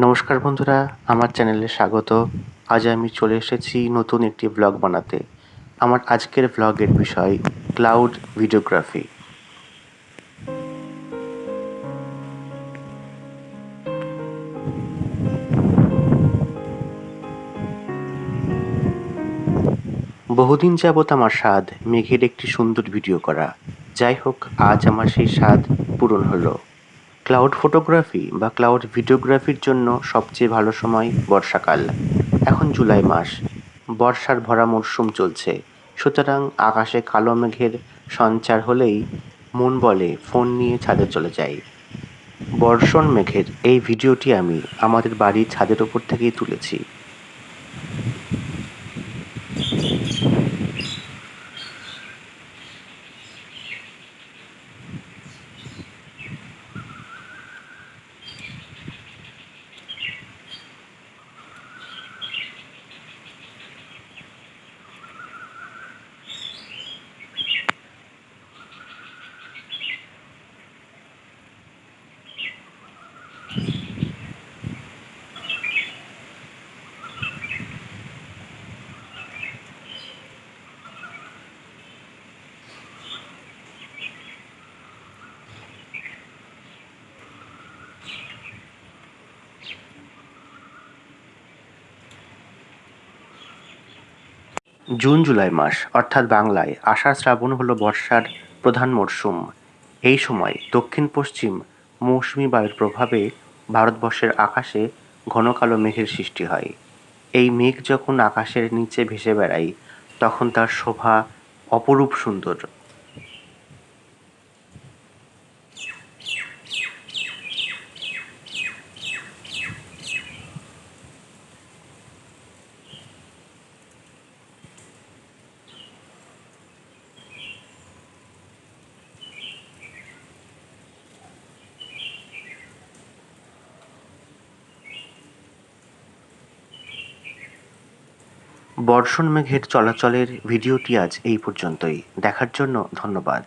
নমস্কার বন্ধুরা, আমার চ্যানেলে স্বাগত। আজ আমি চলে এসেছি নতুন একটি ব্লগ বানাতে। আমার আজকের ব্লগের বিষয় ক্লাউড ভিডিওগ্রাফি। বহুদিন যাবৎ আমার স্বাদ মেঘের একটি সুন্দর ভিডিও করা। যাই হোক, আজ আমার সেই স্বাদ পূরণ হলো। ক্লাউড ফটোগ্রাফি বা ক্লাউড ভিডিওগ্রাফির জন্য সবচেয়ে ভালো সময় বর্ষাকাল। এখন জুলাই মাস, বর্ষার ভরা মরশুম চলছে। সুতরাং আকাশে কালো মেঘের সঞ্চার হলেই মন বলে ফোন নিয়ে ছাদে চলে যাই। বর্ষণ মেঘের এই ভিডিওটি আমি আমাদের বাড়ির ছাদের ওপর থেকেই তুলেছি। জুন জুলাই মাস অর্থাৎ বাংলায় আষাঢ় শ্রাবণ হলো বর্ষার প্রধান মরশুম। এই সময় দক্ষিণ পশ্চিম মৌসুমি বায়ুর প্রভাবে ভারতবর্ষের আকাশে ঘন কালো মেঘের সৃষ্টি হয়। এই মেঘ যখন আকাশের নিচে ভেসে বেড়ায় তখন তার শোভা অপরূপ সুন্দর। বর্ষণ মেঘের চলাচলের ভিডিওটি আজ এই পর্যন্তই। দেখার জন্য ধন্যবাদ।